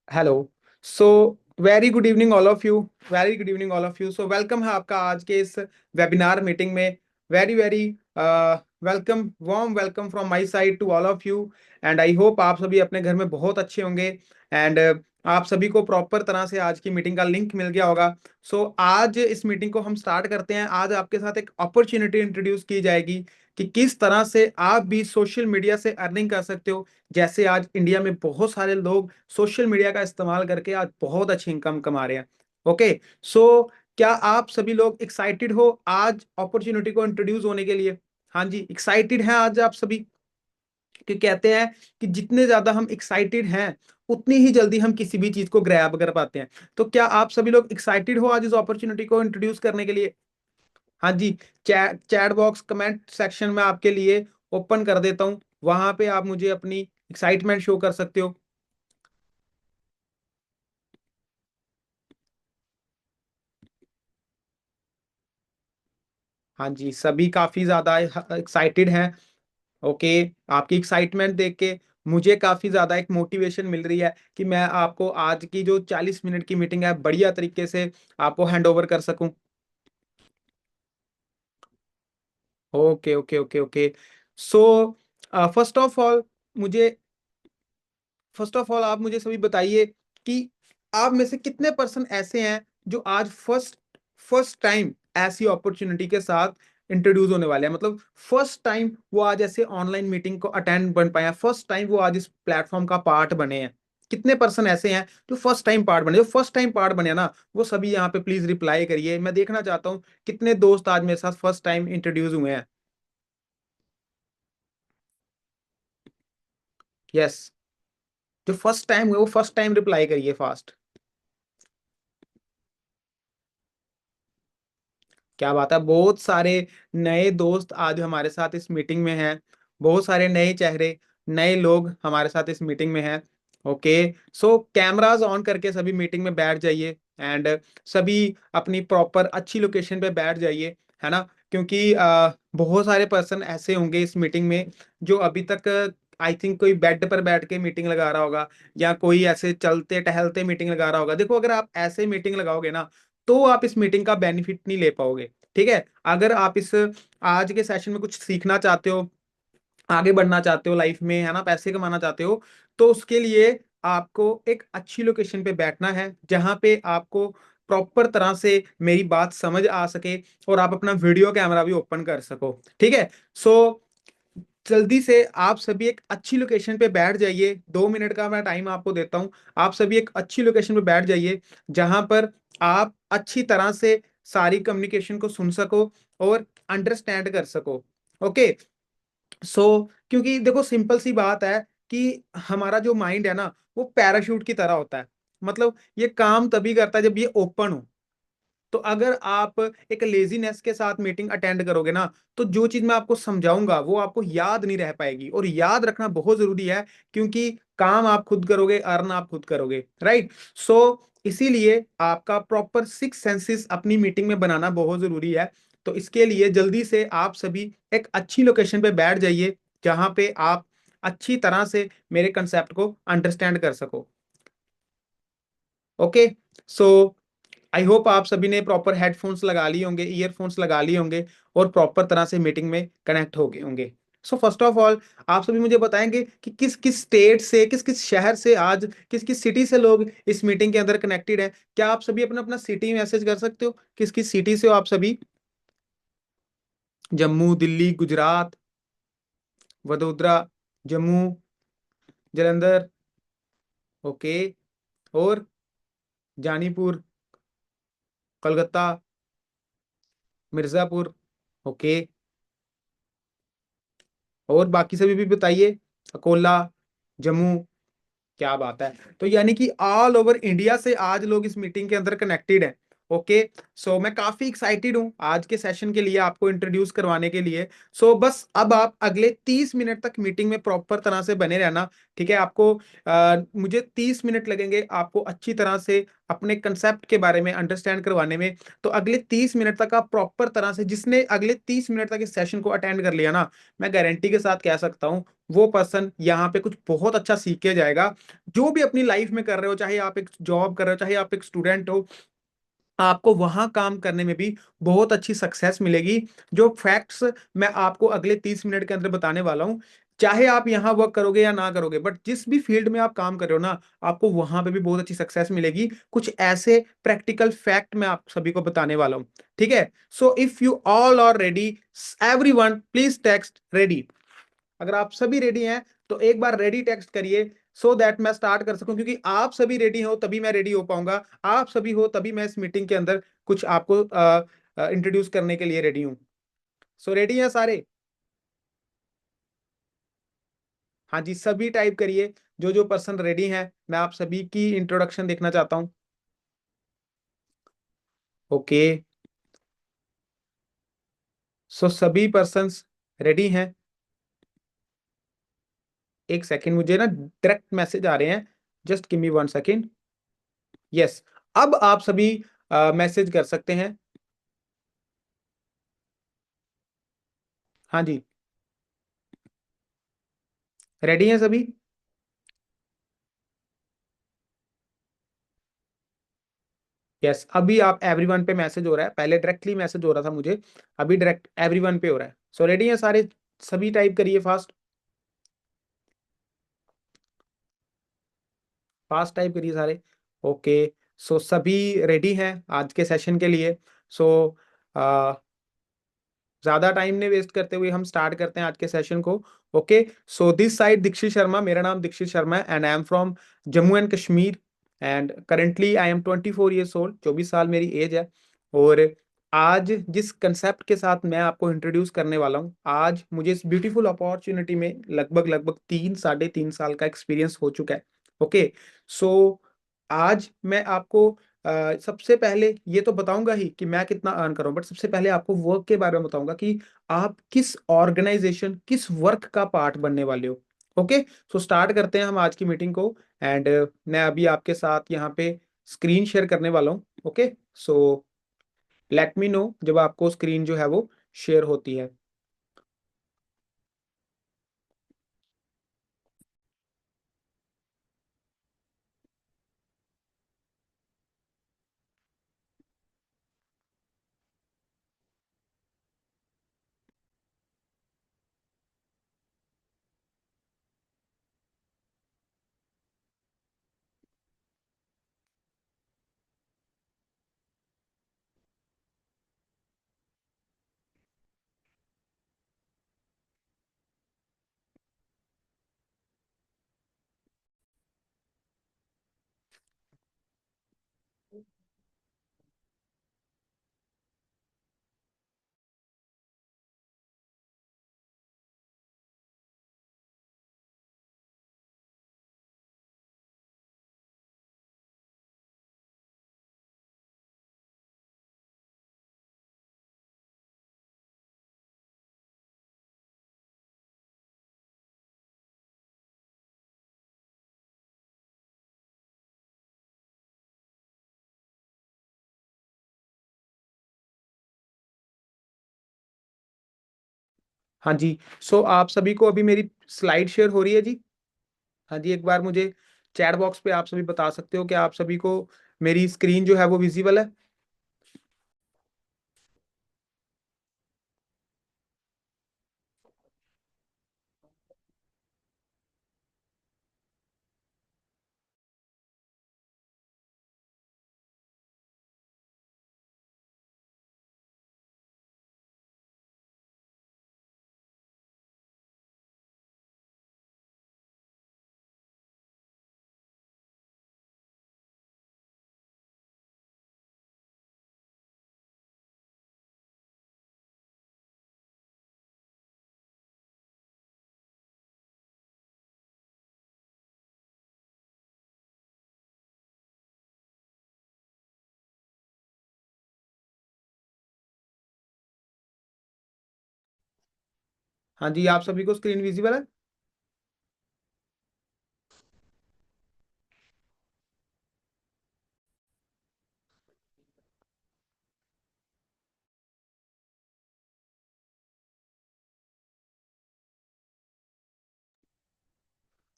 Hello. So very good evening all of you. Very good evening all of you. So welcome है आपका आज के इस webinar meeting में। Very very welcome, warm welcome from my side to all of you. And I hope आप सभी अपने घर में बहुत अच्छे होंगे। एंड आप सभी को प्रॉपर तरह से आज की मीटिंग का लिंक मिल गया होगा। सो आज इस मीटिंग को हम स्टार्ट करते हैं। आज आपके साथ एक अपॉर्चुनिटी इंट्रोड्यूस की जाएगी कि किस तरह से आप भी सोशल मीडिया से अर्निंग कर सकते हो। जैसे आज इंडिया में बहुत सारे लोग सोशल मीडिया का इस्तेमाल करके आज बहुत अच्छी इनकम कमा रहे हैं। ओके। सो क्या आप सभी लोग एक्साइटेड हो आज अपॉर्चुनिटी को इंट्रोड्यूस होने के लिए? हाँ जी, एक्साइटेड हैं आज आप सभी? कि कहते हैं कि जितने ज्यादा हम एक्साइटेड हैं उतनी ही जल्दी हम किसी भी चीज को ग्रैब कर पाते हैं। तो क्या आप सभी लोग एक्साइटेड हो आज इस अपॉर्चुनिटी को इंट्रोड्यूस करने के लिए? हाँ जी। Chat chat box comment section में आपके लिए ओपन कर देता हूँ, वहां पे आप मुझे अपनी एक्साइटमेंट शो कर सकते हो। हाँ जी, सभी काफी ज्यादा एक्साइटेड हैं। ओके। आपकी एक्साइटमेंट देख के मुझे काफी ज्यादा एक मोटिवेशन मिल रही है कि मैं आपको आज की जो 40 मिनट की मीटिंग है बढ़िया तरीके से आपको हैंड ओवर कर सकूं। Okay okay okay okay. So first of all मुझे फर्स्ट ऑफ ऑल आप मुझे सभी बताइए कि आप में से कितने पर्सन ऐसे हैं जो आज फर्स्ट फर्स्ट टाइम ऐसी अपॉर्चुनिटी के साथ इंट्रोड्यूस होने वाले हैं। मतलब फर्स्ट टाइम वो आज ऐसे ऑनलाइन मीटिंग को अटेंड बन पाए हैं, फर्स्ट टाइम वो आज इस प्लेटफॉर्म का पार्ट बने हैं। कितने पर्सन ऐसे हैं जो फर्स्ट टाइम पार्ट बने? जो फर्स्ट टाइम पार्ट बने ना, वो सभी यहाँ पे प्लीज रिप्लाई करिए। मैं देखना चाहता हूँ कितने दोस्त आज मेरे साथ फर्स्ट टाइम इंट्रोड्यूस हुए हैं। यस, जो फर्स्ट टाइम हुए वो फर्स्ट टाइम रिप्लाई करिए फास्ट। क्या बात है, बहुत सारे नए दोस्त आज हमारे साथ इस मीटिंग में हैं। बहुत सारे नए चेहरे, नए लोग हमारे साथ इस मीटिंग में हैं। ओके। सो कैमरास ऑन करके सभी मीटिंग में बैठ जाइए। एंड सभी अपनी प्रॉपर अच्छी लोकेशन पे बैठ जाइए, है ना? क्योंकि बहुत सारे पर्सन ऐसे होंगे इस मीटिंग में जो अभी तक आई थिंक कोई बेड पर बैठ के मीटिंग लगा रहा होगा, या कोई ऐसे चलते टहलते मीटिंग लगा रहा होगा। देखो, अगर आप ऐसे मीटिंग लगाओगे ना तो आप इस मीटिंग का बेनिफिट नहीं ले पाओगे। ठीक है? अगर आप इस आज के सेशन में कुछ सीखना चाहते हो, आगे बढ़ना चाहते हो लाइफ में, है ना, पैसे कमाना चाहते हो, तो उसके लिए आपको एक अच्छी लोकेशन पे बैठना है जहां पे आपको प्रॉपर तरह से मेरी बात समझ आ सके और आप अपना वीडियो कैमरा भी ओपन कर सको। ठीक है? सो जल्दी से आप सभी एक अच्छी लोकेशन पे बैठ जाइए। 2 मिनट का मैं टाइम आपको देता हूँ। आप सभी एक अच्छी लोकेशन पे बैठ जाइए जहां पर आप अच्छी तरह से सारी कम्युनिकेशन को सुन सको और अंडरस्टैंड कर सको। ओके। क्योंकि देखो, सिंपल सी बात है कि हमारा जो माइंड है ना, वो पैराशूट की तरह होता है। मतलब ये काम तभी करता है जब ये ओपन हो। तो अगर आप एक लेजीनेस के साथ मीटिंग अटेंड करोगे ना, तो जो चीज मैं आपको समझाऊंगा वो आपको याद नहीं रह पाएगी। और याद रखना बहुत जरूरी है, क्योंकि काम आप खुद करोगे, अर्न आप खुद करोगे, राइट? सो इसीलिए आपका प्रॉपर 6 सेंसेस अपनी मीटिंग में बनाना बहुत जरूरी है। तो इसके लिए जल्दी से आप सभी एक अच्छी लोकेशन पे बैठ जाइए जहां पे आप अच्छी तरह से मेरे कंसेप्ट को अंडरस्टैंड कर सको। ओके। सो आई होप आप सभी ने प्रॉपर हेडफोन्स लगा लिए होंगे, ईयरफोन्स लगा लिए होंगे और प्रॉपर तरह से मीटिंग में कनेक्ट हो गए होंगे। सो फर्स्ट ऑफ ऑल आप सभी मुझे बताएंगे कि किस किस स्टेट से, किस किस शहर से, आज किस किस सिटी से लोग इस मीटिंग के अंदर कनेक्टेड है। क्या आप सभी अपना अपना सिटी मैसेज कर सकते हो? किस किस सिटी से हो आप सभी? जम्मू, दिल्ली, गुजरात, वडोदरा, जम्मू, जलंधर, ओके, और जानीपुर, कोलकाता, मिर्जापुर, ओके, और बाकी सभी भी बताइए। अकोला, जम्मू। क्या बात है! तो यानी कि ऑल ओवर इंडिया से आज लोग इस मीटिंग के अंदर कनेक्टेड हैं। ओके। सो मैं काफी एक्साइटेड हूँ आज के सेशन के लिए, आपको इंट्रोड्यूस करवाने के लिए। सो बस अब आप अगले 30 मिनट तक मीटिंग में प्रॉपर तरह से बने रहना। ठीक है, आपको मुझे 30 मिनट लगेंगे आपको अच्छी तरह से अपने कंसेप्ट के बारे में अंडरस्टैंड करवाने में। तो अगले 30 मिनट तक आप प्रॉपर तरह से, जिसने अगले 30 मिनट तक इस सेशन को अटेंड कर लिया ना, मैं गारंटी के साथ कह सकता हूँ वो पर्सन यहाँ पे कुछ बहुत अच्छा सीख के जाएगा। जो भी अपनी लाइफ में कर रहे हो, चाहे आप एक जॉब कर रहे हो, चाहे आप एक स्टूडेंट हो, आपको वहां काम करने में भी बहुत अच्छी सक्सेस मिलेगी। जो फैक्ट्स मैं आपको अगले 30 मिनट के अंदर बताने वाला हूं, चाहे आप यहाँ वर्क करोगे या ना करोगे, बट जिस भी फील्ड में आप काम कर रहे हो ना, आपको वहां पे भी बहुत अच्छी सक्सेस मिलेगी। कुछ ऐसे प्रैक्टिकल फैक्ट मैं आप सभी को बताने वाला हूं। ठीक है, so if you all are ready, everyone please text ready. अगर आप सभी रेडी हैं तो एक बार रेडी टेक्स्ट करिए, सो दैट मैं स्टार्ट कर सकूं, क्योंकि आप सभी रेडी हो तभी मैं रेडी हो पाऊंगा। आप सभी हो तभी मैं इस मीटिंग के अंदर कुछ आपको इंट्रोड्यूस करने के लिए रेडी हूं। सो रेडी हैं सारे? हाँ जी, सभी टाइप करिए। जो जो पर्सन रेडी हैं, मैं आप सभी की इंट्रोडक्शन देखना चाहता हूँ। ओके, सो सभी पर्सन्स रेडी हैं? एक सेकेंड, मुझे ना डायरेक्ट मैसेज आ रहे हैं, just give me 1 second. Yes, अब आप सभी मैसेज कर सकते हैं। हाँ जी, रेडी हैं सभी? यस, अभी आप एवरीवन पे मैसेज हो रहा है, पहले डायरेक्टली मैसेज हो रहा था मुझे, अभी डायरेक्ट एवरीवन पे हो रहा है। सो रेडी है सारे? सभी टाइप करिए फास्ट, फास्ट टाइप करिए सारे। ओके, सो सभी रेडी हैं आज के सेशन के लिए। सो ज्यादा टाइम नहीं वेस्ट करते हुए हम स्टार्ट करते हैं आज के सेशन को। Okay, so this side Dikshit Sharma, मेरा नाम दीक्षित शर्मा है and I am from Jammu and Kashmir and currently I am 24 years old, 24 साल मेरी एज है। और आज जिस कंसेप्ट के साथ मैं आपको इंट्रोड्यूस करने वाला हूँ, आज मुझे इस ब्यूटीफुल अपॉर्चुनिटी में लगभग लगभग 3 साढ़े 3 साल का एक्सपीरियंस हो चुका है। ओके, सो आज मैं आपको सबसे पहले ये तो बताऊंगा ही कि मैं कितना अर्न कर रहा हूं, बट सबसे पहले आपको वर्क के बारे में बताऊंगा कि आप किस ऑर्गेनाइजेशन, किस वर्क का पार्ट बनने वाले हो। ओके, सो स्टार्ट करते हैं हम आज की मीटिंग को एंड मैं अभी आपके साथ यहाँ पे स्क्रीन शेयर करने वाला हूँ। Okay, so let me know जब आपको स्क्रीन जो है वो शेयर होती है। हाँ जी, सो आप सभी को अभी मेरी स्लाइड शेयर हो रही है जी? हाँ जी, एक बार मुझे चैट बॉक्स पे आप सभी बता सकते हो कि आप सभी को मेरी स्क्रीन जो है वो विजिबल है? हाँ जी, आप सभी को स्क्रीन विजिबल है?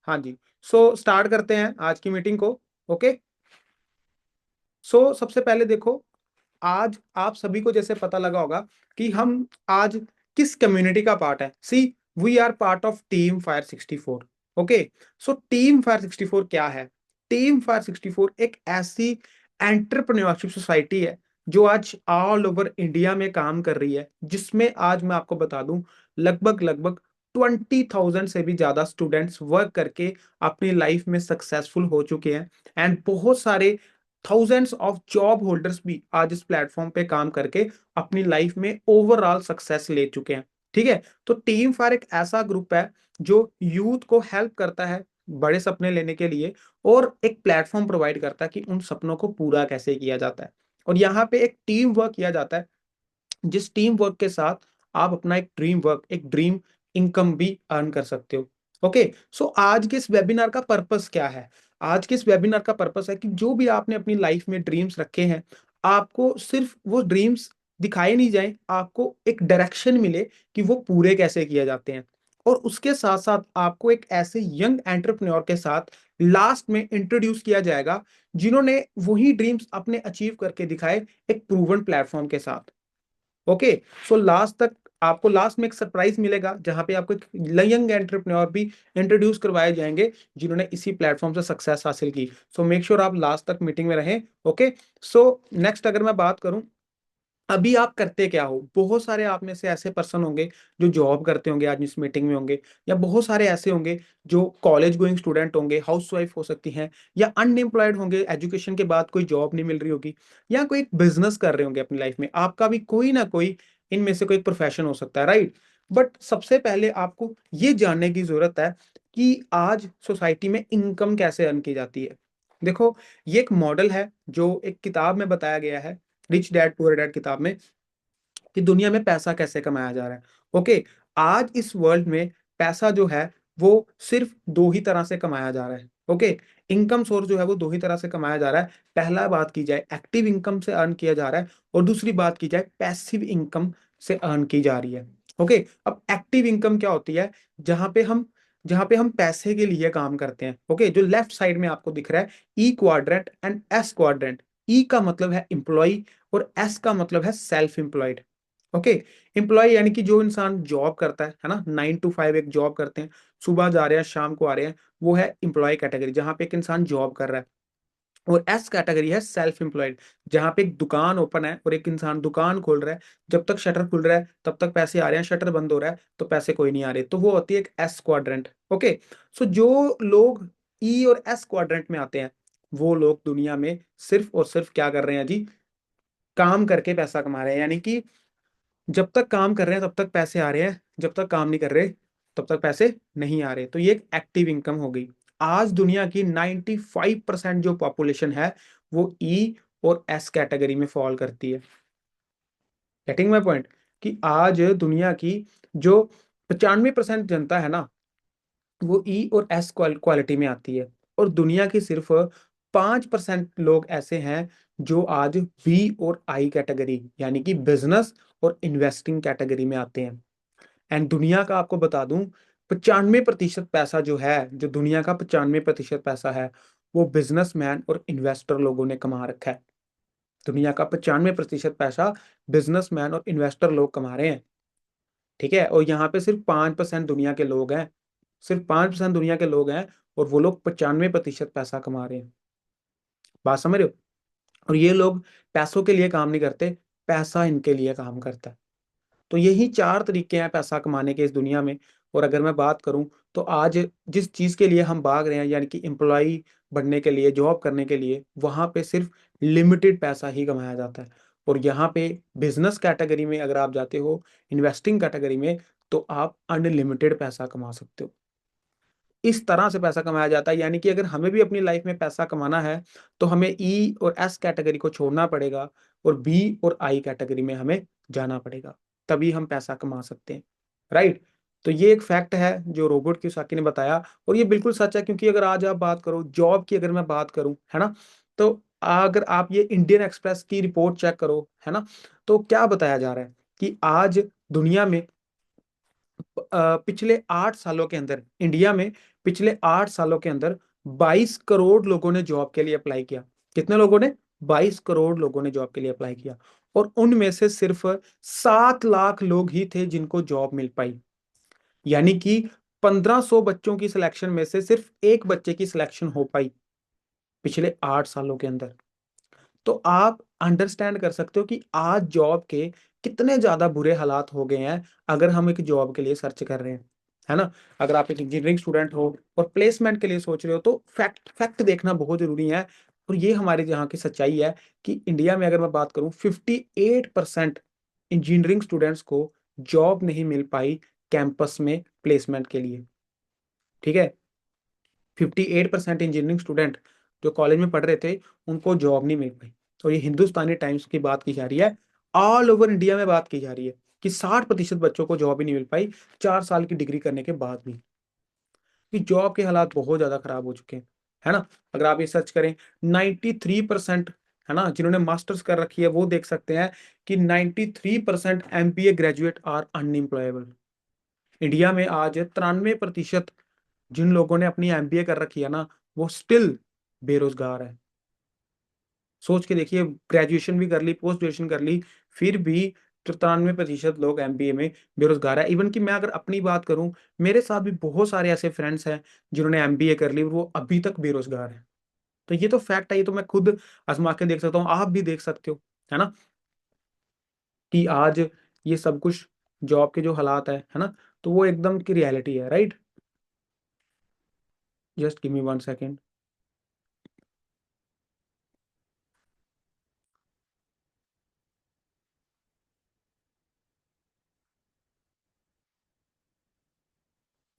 हाँ जी। सो स्टार्ट करते हैं आज की मीटिंग को। ओके। सो सबसे पहले देखो, आज आप सभी को जैसे पता लगा होगा कि हम आज किस कम्युनिटी का पार्ट है। See, we are part of team fire 64। Okay. So team fire 64 क्या है? टीम फायर 64 एक ऐसी एंटरप्रेन्योरशिप सोसाइटी है जो आज ऑल ओवर इंडिया में काम कर रही है, जिसमें आज मैं आपको बता दूं लगभग लगभग 20,000 से भी ज्यादा स्टूडेंट्स वर्क करके अपनी लाइफ में सक्सेसफुल हो चुके हैं। एंड बहुत सारे थाउजेंड्स ऑफ जॉब होल्डर्स भी आज इस प्लेटफॉर्म पे काम करके अपनी लाइफ में ओवरऑल सक्सेस ले चुके हैं। ठीक है। तो टीम फायर एक ऐसा ग्रुप है जो यूथ को हेल्प करता है बड़े सपने लेने के लिए, और एक प्लेटफॉर्म प्रोवाइड करता है कि उन सपनों को पूरा कैसे किया जाता है। और यहाँ पे एक टीम वर्क किया जाता है, जिस टीम वर्क के साथ आप अपना एक ड्रीम वर्क, एक ड्रीम इनकम भी अर्न कर सकते हो। ओके। सो आज के इस वेबिनार का पर्पस क्या है? आज के इस वेबिनार का पर्पस है कि जो भी आपने अपनी लाइफ में ड्रीम्स रखे हैं, आपको सिर्फ वो ड्रीम्स दिखाए नहीं जाए, आपको एक डायरेक्शन मिले कि वो पूरे कैसे किए जाते हैं। और उसके साथ साथ आपको एक ऐसे यंग एंटरप्रेन्योर के साथ लास्ट में इंट्रोड्यूस किया जाएगा जिन्होंने वही ड्रीम्स अपने अचीव करके दिखाए, एक प्रूवन प्लेटफॉर्म के साथ। ओके। सो लास्ट तक आपको लास्ट में एक सरप्राइज मिलेगा, जहां पे आपको एक यंग एंटरप्रेन्योर भी इंट्रोड्यूस करवाए जाएंगे जिन्होंने इसी प्लेटफॉर्म से सक्सेस हासिल की। सो मेक श्योर आप लास्ट तक मीटिंग में रहें। ओके। सो नेक्स्ट अगर मैं बात करूं, अभी आप करते क्या हो? बहुत सारे आप में से ऐसे पर्सन होंगे जो जॉब करते होंगे, आज इस मीटिंग में होंगे, या बहुत सारे ऐसे होंगे जो कॉलेज गोइंग स्टूडेंट होंगे, हाउसवाइफ हो सकती हैं, या अनएम्प्लॉयड होंगे, एजुकेशन के बाद कोई जॉब नहीं मिल रही होगी, या कोई बिजनेस कर रहे होंगे अपनी लाइफ में। आपका भी कोई ना कोई इनमें से कोई प्रोफेशन हो सकता है, राइट? बट सबसे पहले आपको ये जानने की जरूरत है कि आज सोसाइटी में इनकम कैसे अर्न की जाती है। देखो, ये एक मॉडल है जो एक किताब में बताया गया है, रिच डैड पुअर डैड किताब में, कि दुनिया में पैसा कैसे कमाया जा रहा है। ओके। आज इस वर्ल्ड में पैसा जो है वो सिर्फ दो ही तरह से कमाया जा रहा है। ओके। इनकम सोर्स जो है वो दो ही तरह से कमाया जा रहा है। पहला बात की जाए एक्टिव इनकम से अर्न किया जा रहा है, और दूसरी बात की जाए पैसिव इनकम से अर्न की जा रही है। ओके। अब एक्टिव इनकम क्या होती है? जहां पे हम पैसे के लिए काम करते हैं। ओके। जो लेफ्ट साइड में आपको दिख रहा है, ई क्वाड्रेंट एंड एस क्वाड्रेंट। ई का मतलब है एम्प्लॉय, और एस का मतलब है सेल्फ एम्प्लॉयड। ओके। एम्प्लॉय यानी कि जो इंसान जॉब करता है ना, 9 to 5 एक जॉब करते हैं, सुबह जा रहे हैं शाम को आ रहे हैं, वो है एम्प्लॉय कैटेगरी, जहां पे एक इंसान जॉब कर रहा है। और एस कैटेगरी है सेल्फ एम्प्लॉयड, जहां पे एक दुकान ओपन है और एक इंसान दुकान खोल रहा है। जब तक शटर खुल रहा है तब तक पैसे आ रहे हैं, शटर बंद हो रहा है तो पैसे कोई नहीं आ रहे, तो वो होती है एक एस क्वाड्रेंट। ओके। सो जो लोग ई और एस क्वाड्रेंट में आते हैं, वो लोग दुनिया में सिर्फ और सिर्फ क्या कर रहे हैं जी? काम करके पैसा कमा रहे हैं। यानी कि जब तक काम कर रहे हैं तब तक पैसे आ रहे हैं, जब तक काम नहीं कर रहे तब तक पैसे नहीं आ रहे। तो ये एक एक्टिव इनकम हो गई। आज दुनिया की 95% जो पॉपुलेशन है वो ई और एस कैटेगरी में फॉल करती है। Getting my point? कि आज दुनिया की जो 95% जनता है ना, वो ई और एस क्वालिटी में आती है। और दुनिया की सिर्फ 5% लोग ऐसे हैं जो आज बी और आई कैटेगरी, यानी कि बिजनेस और इन्वेस्टिंग कैटेगरी में आते हैं। एंड दुनिया का आपको बता दूं, 95% पैसा जो है, जो दुनिया का 95% पैसा है, वो बिजनेसमैन और इन्वेस्टर लोगों ने कमा रखा है। दुनिया का 95% पैसा बिजनेसमैन और इन्वेस्टर लोग कमा रहे हैं। ठीक है। और यहाँ पे सिर्फ 5% दुनिया के लोग हैं, सिर्फ 5% दुनिया के लोग हैं, और वो लोग 95% पैसा कमा रहे हैं। बात समझ रहे हो? और ये लोग पैसों के लिए काम नहीं करते, पैसा इनके लिए काम करता है। तो यही चार तरीके हैं पैसा कमाने के इस दुनिया में। और अगर मैं बात करूं, तो आज जिस चीज के लिए हम भाग रहे हैं, यानी कि एम्प्लॉय बनने के लिए, जॉब करने के लिए, वहां पे सिर्फ लिमिटेड पैसा ही कमाया जाता है। और यहाँ पे बिजनेस कैटेगरी में अगर आप जाते हो, इन्वेस्टिंग कैटेगरी में, तो आप अनलिमिटेड पैसा कमा सकते हो। इस तरह से पैसा कमाया जाता है। यानी कि अगर हमें भी अपनी लाइफ में पैसा कमाना है, तो हमें ई और एस कैटेगरी को छोड़ना पड़ेगा, और बी और आई कैटेगरी में हमें जाना पड़ेगा, तभी हम पैसा कमा सकते हैं, राइट? तो ये एक फैक्ट है जो रोबोट कियोसाकी ने बताया, और ये बिल्कुल सच है, क्योंकि अगर आज आप बात करो जॉब की, अगर मैं बात करूं, है ना, तो अगर आप ये इंडियन एक्सप्रेस की रिपोर्ट चेक करो, है ना, तो क्या बताया जा रहा है कि आज दुनिया में पिछले 8 सालों के अंदर, इंडिया में पिछले 8 सालों के अंदर 22 करोड़ लोगों ने जॉब के लिए अप्लाई किया। कितने लोगों ने? 22 करोड़ लोगों ने जॉब के लिए अप्लाई किया, और उनमें से सिर्फ 7 लाख लोग ही थे जिनको जॉब मिल पाई। यानी कि 1500 बच्चों की सिलेक्शन में से सिर्फ एक बच्चे की सिलेक्शन हो पाई पिछले 8 सालों के अंदर। तो आप अंडरस्टैंड कर सकते हो कि आज जॉब के कितने ज्यादा बुरे हालात हो गए हैं अगर हम एक जॉब के लिए सर्च कर रहे हैं, है ना। अगर आप एक इंजीनियरिंग स्टूडेंट हो और प्लेसमेंट के लिए सोच रहे हो, तो फैक्ट फैक्ट देखना बहुत जरूरी है। और ये हमारे यहाँ की सच्चाई है कि इंडिया में अगर मैं बात करूँ, 58% इंजीनियरिंग स्टूडेंट्स को जॉब नहीं मिल पाई कैंपस में प्लेसमेंट के लिए। ठीक है, 58% इंजीनियरिंग स्टूडेंट जो कॉलेज में पढ़ रहे थे, उनको जॉब नहीं मिल पाई। और ये हिंदुस्तानी टाइम्स की बात की जा रही है, ऑल ओवर इंडिया में बात की जा रही है कि 60% बच्चों को जॉब ही नहीं मिल पाई 4 साल की डिग्री करने के बाद भी। कि जॉब के हालात बहुत ज्यादा खराब हो चुके हैं, है ना। अगर आप ये सर्च करें, 93%, है ना, जिन्होंने मास्टर्स कर रखी है वो देख सकते हैं कि 93% MBA graduate are unemployable. India में आज 93% जिन लोगों ने अपनी एमबीए कर रखी है ना, वो स्टिल बेरोजगार है। सोच के देखिए, ग्रेजुएशन भी कर ली, पोस्ट ग्रेजुएशन कर ली, फिर भी 93% लोग एमबीए में बेरोजगार है। इवन कि मैं अगर अपनी बात करूं, मेरे साथ भी बहुत सारे ऐसे फ्रेंड्स हैं जिन्होंने एमबीए कर ली और वो अभी तक बेरोजगार है। तो ये तो फैक्ट है, ये तो मैं खुद आजमा के देख सकता हूँ, आप भी देख सकते हो, है ना, कि आज ये सब कुछ जॉब के जो हालात है ना, तो वो एकदम की रियलिटी है, right. Just give me 1 second.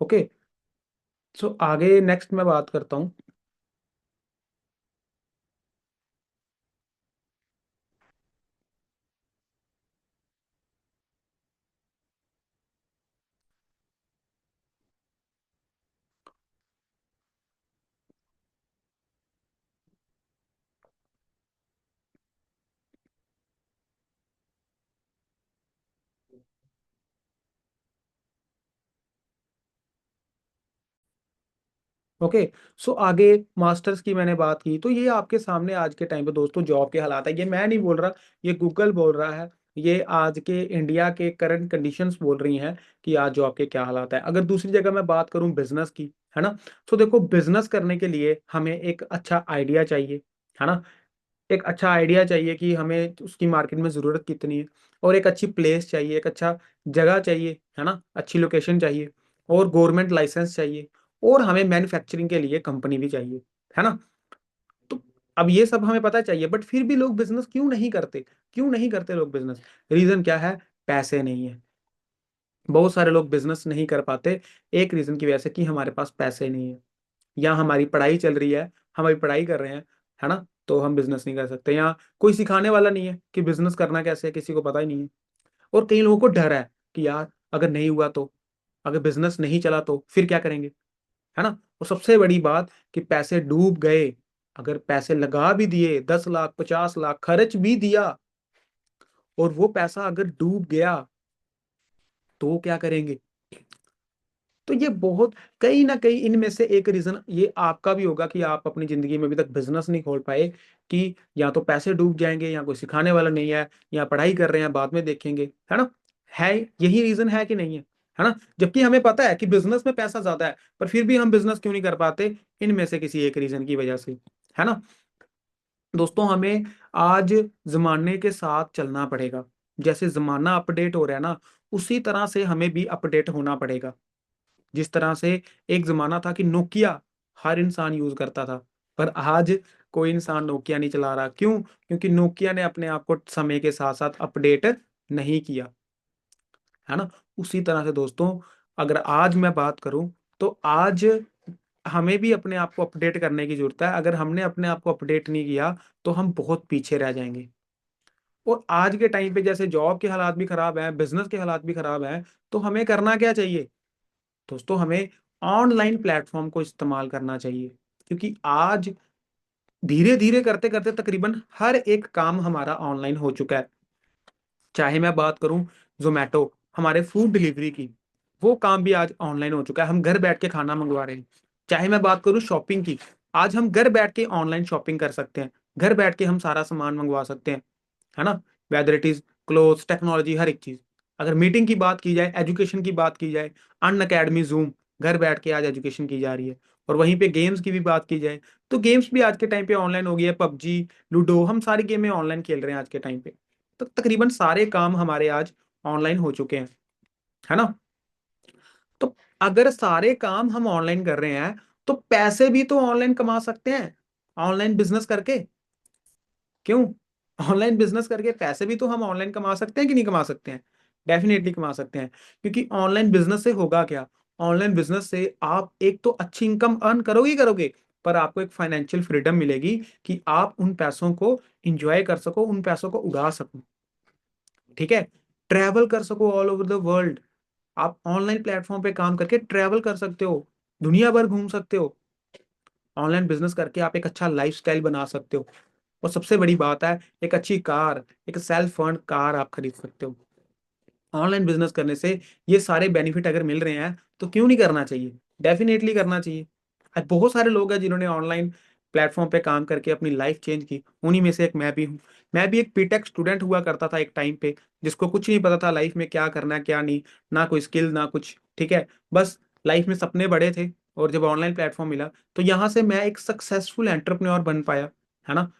Okay, so आगे नेक्स्ट मैं बात करता हूँ। ओके, सो आगे मास्टर्स की मैंने बात की, तो ये आपके सामने आज के टाइम पे दोस्तों जॉब के हालात है। ये मैं नहीं बोल रहा, ये गूगल बोल रहा है, ये आज के इंडिया के करंट कंडीशंस बोल रही हैं कि आज जॉब के क्या हालात है। अगर दूसरी जगह मैं बात करूं बिजनेस की, है ना, तो देखो बिजनेस करने के लिए हमें एक अच्छा आइडिया चाहिए, है ना। एक अच्छा आइडिया चाहिए कि हमें उसकी मार्केट में ज़रूरत कितनी है, और एक अच्छी प्लेस चाहिए, एक अच्छा जगह चाहिए, है ना, अच्छी लोकेशन चाहिए, और गवर्नमेंट लाइसेंस चाहिए, और हमें मैन्युफैक्चरिंग के लिए कंपनी भी चाहिए, है ना। तो अब ये सब हमें पता चाहिए, बट फिर भी लोग बिजनेस क्यों नहीं करते? क्यों नहीं करते लोग बिजनेस? रीजन क्या है? पैसे नहीं है। बहुत सारे लोग बिजनेस नहीं कर पाते एक रीजन की वजह से, कि हमारे पास पैसे नहीं है, या हमारी पढ़ाई चल रही है, हम अभी पढ़ाई कर रहे हैं, है ना, तो हम बिजनेस नहीं कर सकते, या कोई सिखाने वाला नहीं है कि बिजनेस करना कैसे है, किसी को पता ही नहीं है। और कई लोगों को डर है कि यार अगर नहीं हुआ तो, अगर बिजनेस नहीं चला तो फिर क्या करेंगे, है ना। और सबसे बड़ी बात कि पैसे डूब गए, अगर पैसे लगा भी दिए, 10 लाख 50 लाख खर्च भी दिया, और वो पैसा अगर डूब गया, तो क्या करेंगे? तो ये बहुत, कहीं ना कहीं इनमें से एक रीजन ये आपका भी होगा कि आप अपनी जिंदगी में अभी तक बिजनेस नहीं खोल पाए, कि या तो पैसे डूब जाएंगे, या कोई सिखाने वाला नहीं है, या पढ़ाई कर रहे हैं बाद में देखेंगे, है ना। है, यही रीजन है कि नहीं है? है ना, जबकि हमें पता है कि बिजनेस में पैसा ज्यादा है, पर फिर भी हम बिजनेस क्यों नहीं कर पाते? इनमें से किसी एक रीजन की वजह से, है ना। दोस्तों हमें आज जमाने के साथ चलना पड़ेगा। जैसे जमाना अपडेट हो रहा है ना, उसी तरह से हमें भी अपडेट होना पड़ेगा। जिस तरह से एक जमाना था कि नोकिया हर इंसान यूज करता था, पर आज कोई इंसान नोकिया नहीं चला रहा। क्यों? क्योंकि नोकिया ने अपने आप को समय के साथ साथ अपडेट नहीं किया, है ना। उसी तरह से दोस्तों, अगर आज मैं बात करूं, तो आज हमें भी अपने आप को अपडेट करने की जरूरत है। अगर हमने अपने आप को अपडेट नहीं किया, तो हम बहुत पीछे रह जाएंगे। और आज के टाइम पे जैसे जॉब के हालात भी खराब हैं, बिजनेस के हालात भी खराब हैं, तो हमें करना क्या चाहिए? दोस्तों हमें ऑनलाइन प्लेटफॉर्म को इस्तेमाल करना चाहिए, क्योंकि आज धीरे धीरे करते करते तकरीबन हर एक काम हमारा ऑनलाइन हो चुका है। चाहे मैं बात करूं जोमेटो, हमारे फूड डिलीवरी की, वो काम भी आज ऑनलाइन हो चुका है, हम घर बैठ के खाना मंगवा रहे हैं। चाहे मैं बात करूं शॉपिंग की, आज हम घर बैठ के ऑनलाइन शॉपिंग कर सकते हैं, घर बैठ के हम सारा सामान मंगवा सकते हैं, है ना। Whether it is clothes, technology, हर एक चीज। अगर मीटिंग की बात की जाए, एजुकेशन की बात की जाए, अन अकेडमी, जूम, घर बैठ के आज एजुकेशन की जा रही है। और वहीं पे गेम्स की भी बात की जाए, तो गेम्स भी आज के टाइम पे ऑनलाइन हो गई है, पबजी, लूडो, हम सारी गेमें ऑनलाइन खेल रहे हैं आज के टाइम पे। तो तकरीबन सारे काम हमारे आज ऑनलाइन हो चुके हैं, है ना। तो अगर सारे काम हम ऑनलाइन कर रहे हैं, तो पैसे भी तो ऑनलाइन कमा सकते हैं, ऑनलाइन बिजनेस करके। क्यों? ऑनलाइन बिजनेस करके पैसे भी तो हम ऑनलाइन कमा सकते हैं कि नहीं कमा सकते हैं? डेफिनेटली कमा सकते हैं, क्योंकि ऑनलाइन बिजनेस से होगा क्या? ऑनलाइन बिजनेस से आप एक तो अच्छी इनकम अर्न करोगे ही करोगे, पर आपको एक फाइनेंशियल फ्रीडम मिलेगी कि आप उन पैसों को इंजॉय कर सको, उन पैसों को उड़ा सको, ठीक है। ट्रैवल कर सको ऑल ओवर द वर्ल्ड। आप ऑनलाइन प्लेटफॉर्म पे काम करके ट्रैवल कर सकते हो, दुनिया भर घूम सकते हो। ऑनलाइन बिजनेस करके आप एक अच्छा लाइफस्टाइल बना सकते हो। और सबसे बड़ी बात है, एक अच्छी कार, एक सेल्फ फंड कार आप खरीद सकते हो। ऑनलाइन बिजनेस करने से ये सारे बेनिफिट अगर मिल रहे हैं, तो क्यों नहीं करना चाहिए? डेफिनेटली करना चाहिए। आज बहुत सारे लोग हैं जिन्होंने ऑनलाइन प्लेटफॉर्म पे काम करके अपनी लाइफ चेंज की, उन्हीं में से एक मैं भी हूँ। मैं भी एक बीटेक स्टूडेंट हुआ करता था एक टाइम पे, जिसको कुछ नहीं पता था लाइफ में क्या करना है क्या नहीं, ना कोई स्किल ना कुछ, ठीक है। बस लाइफ में सपने बड़े थे, और जब ऑनलाइन प्लेटफॉर्म मिला, तो यहाँ से मैं एक सक्सेसफुल एंटरप्रेन्योर बन पाया, है ना।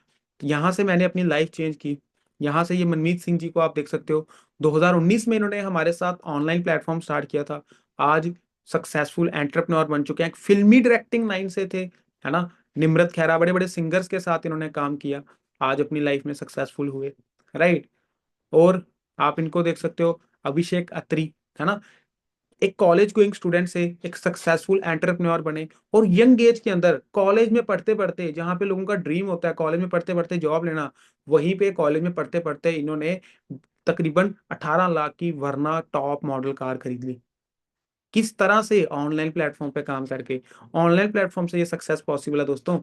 यहाँ से मैंने अपनी लाइफ चेंज की। यहाँ से ये मनमीत सिंह जी को आप देख सकते हो, 2019 में इन्होंने हमारे साथ ऑनलाइन प्लेटफॉर्म स्टार्ट किया था। आज सक्सेसफुल एंटरप्रेन्योर बन चुके हैं, एक फिल्मी डायरेक्टिंग लाइन से थे, है ना। निम्रत खैरा, बड़े बड़े सिंगर्स के साथ इन्होंने काम किया, आज अपनी लाइफ में सक्सेसफुल हुए, राइट। और आप इनको देख सकते हो, अभिषेक अत्री, है ना, एक कॉलेज गोइंग स्टूडेंट से एक सक्सेसफुल एंटरप्रेन्योर बने। और यंग एज के अंदर, कॉलेज में पढ़ते पढ़ते, जहाँ पे लोगों का ड्रीम होता है कॉलेज में पढ़ते पढ़ते जॉब लेना, वहीं पे कॉलेज में पढ़ते पढ़ते इन्होंने तकरीबन 18 लाख की वरना टॉप मॉडल कार खरीद ली। किस तरह से? ऑनलाइन प्लेटफॉर्म पे काम करके। ऑनलाइन प्लेटफॉर्म से ये सक्सेस पॉसिबल है दोस्तों।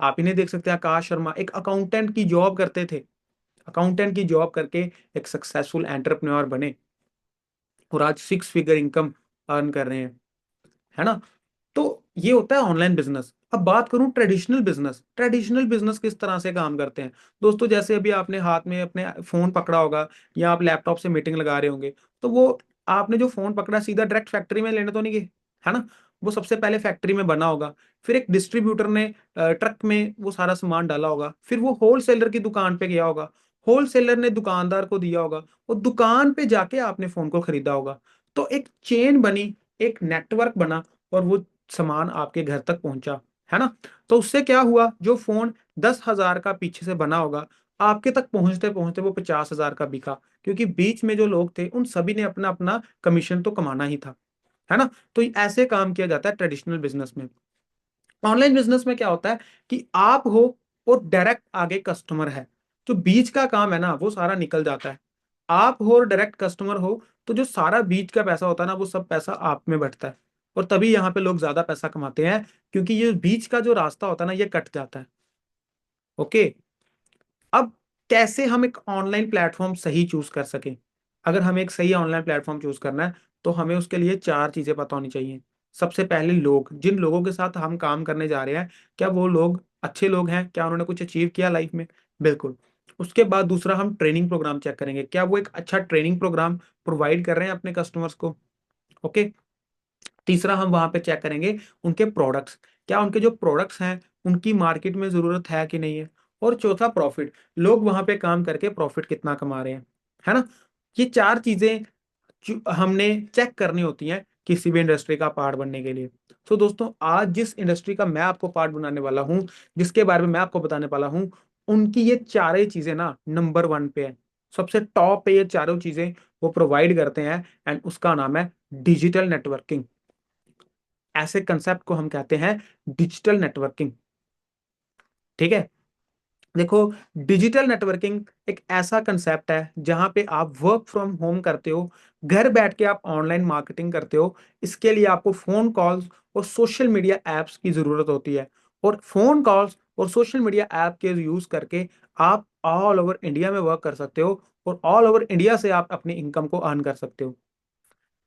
आप इन्हें देख सकते हैं, आकाश शर्मा एक अकाउंटेंट की जॉब करते थे, अकाउंटेंट की जॉब करके एक सक्सेसफुल एंटरप्रेन्योर बने, और आज 6 फिगर इनकम अर्न कर रहे हैं, है ना। तो ये होता है ऑनलाइन बिजनेस। अब बात करूं ट्रेडिशनल बिजनेस, ट्रेडिशनल बिजनेस किस तरह से काम करते हैं दोस्तों? जैसे अभी आपने हाथ में अपने फोन पकड़ा होगा, या आप लैपटॉप से मीटिंग लगा रहे होंगे, तो वो आपने जो फोन पकड़ा सीधा डायरेक्ट फैक्ट्री में लेने तो नहीं गए, है ना। वो सबसे पहले फैक्ट्री में बना होगा, फिर एक डिस्ट्रीब्यूटर ने ट्रक में वो सारा सामान डाला होगा, फिर वो होलसेलर की दुकान पे गया होगा, होलसेलर ने दुकानदार को दिया होगा, और दुकान पे जाके आपने फोन को खरीदा होगा। तो एक चेन बनी, एक नेटवर्क बना, और वो सामान आपके घर तक पहुंचा, है ना। तो उससे क्या हुआ, जो फोन 10,000 का पीछे से बना होगा, आपके तक पहुंचते पहुंचते वो 50,000 का बिका, क्योंकि बीच में जो लोग थे उन सभी ने अपना अपना कमीशन तो कमाना ही था, है ना। तो ऐसे काम किया जाता है ट्रेडिशनल बिजनेस में। ऑनलाइन बिजनेस में क्या होता है कि आप हो और डायरेक्ट आगे कस्टमर है, जो बीच का काम है ना वो सारा निकल जाता है। आप हो और डायरेक्ट कस्टमर हो, तो जो सारा बीच का पैसा होता है ना, वो सब पैसा आप में बढ़ता है। और तभी यहाँ पे लोग ज्यादा पैसा कमाते हैं, क्योंकि ये बीच का जो रास्ता होता है ना, ये कट जाता है। ओके। अब कैसे हम एक ऑनलाइन प्लेटफॉर्म सही चूज कर सकें? अगर हमें एक सही ऑनलाइन प्लेटफॉर्म चूज करना है, तो हमें उसके लिए चार चीजें पता होनी चाहिए। सबसे पहले लोग, जिन लोगों के साथ हम काम करने जा रहे हैं, क्या वो लोग अच्छे लोग हैं, क्या उन्होंने कुछ अचीव किया लाइफ में? बिल्कुल। उसके बाद दूसरा, हम ट्रेनिंग प्रोग्राम चेक करेंगे, क्या वो एक अच्छा ट्रेनिंग प्रोग्राम प्रोवाइड कर रहे हैं अपने कस्टमर्स को। ओके। तीसरा, हम वहां पे चेक करेंगे उनके प्रोडक्ट्स, क्या उनके जो प्रोडक्ट्स हैं उनकी मार्केट में जरूरत है कि नहीं है। और चौथा, प्रॉफिट, लोग वहां पे काम करके प्रॉफिट कितना कमा रहे हैं, है ना। ये चार चीजें हमने चेक करनी होती हैं किसी भी इंडस्ट्री का पार्ट बनने के लिए। तो दोस्तों, आज जिस इंडस्ट्री का मैं आपको पार्ट बनाने वाला हूँ, जिसके बारे में मैं आपको बताने वाला हूँ, उनकी ये चारों चीजें ना नंबर 1 पे है, सबसे टॉप पे ये चारों चीजें वो प्रोवाइड करते हैं, एंड उसका नाम है डिजिटल नेटवर्किंग। ऐसे कंसेप्ट को हम कहते हैं डिजिटल नेटवर्किंग, ठीक है। देखो, डिजिटल नेटवर्किंग एक ऐसा कंसेप्ट है जहां पे आप वर्क फ्रॉम होम करते हो, घर बैठ के आप ऑनलाइन मार्केटिंग करते हो। इसके लिए आपको फोन कॉल्स और सोशल मीडिया एप्स की जरूरत होती है, और फोन कॉल्स और सोशल मीडिया ऐप के यूज करके आप ऑल ओवर इंडिया में वर्क कर सकते हो, और ऑल ओवर इंडिया से आप अपनी इनकम को अर्न कर सकते हो।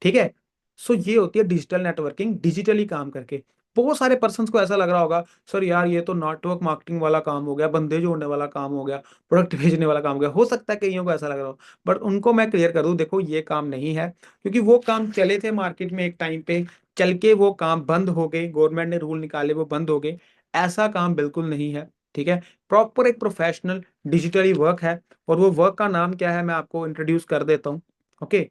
ठीक है। सो ये होती है डिजिटल नेटवर्किंग, डिजिटली काम करके। बहुत सारे पर्सन्स को ऐसा लग रहा होगा, सर यार ये तो नेटवर्क मार्केटिंग वाला काम हो गया, बंदे जोड़ने वाला काम हो गया, प्रोडक्ट भेजने वाला काम हो गया। हो सकता है कईयों को ऐसा लग रहा हो, बट उनको मैं क्लियर कर दूं, देखो ये काम नहीं है। क्योंकि वो काम चले थे मार्केट में एक टाइम पे, चल के वो काम बंद हो गए, गवर्नमेंट ने रूल निकाले वो बंद हो गए। ऐसा काम बिल्कुल नहीं है। ठीक है। प्रॉपर एक प्रोफेशनल डिजिटली वर्क है, और वो वर्क का नाम क्या है मैं आपको इंट्रोड्यूस कर देता हूँ। ओके।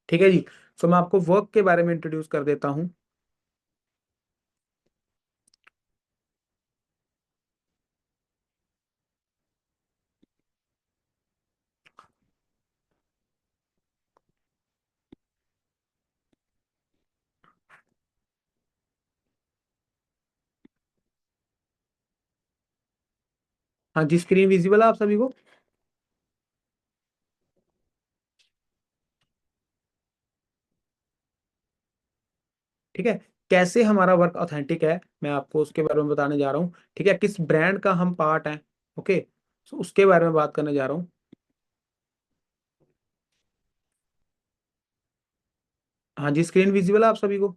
ठीक है जी। सो मैं आपको वर्क के बारे में इंट्रोड्यूस कर देता हूँ। हाँ जी, स्क्रीन विजिबल है आप सभी को? ठीक है। कैसे हमारा वर्क ऑथेंटिक है मैं आपको उसके बारे में बताने जा रहा हूँ। ठीक है, किस ब्रांड का हम पार्ट हैं। ओके। सो उसके बारे में बात करने जा रहा हूँ। हाँ जी, स्क्रीन विजिबल है आप सभी को?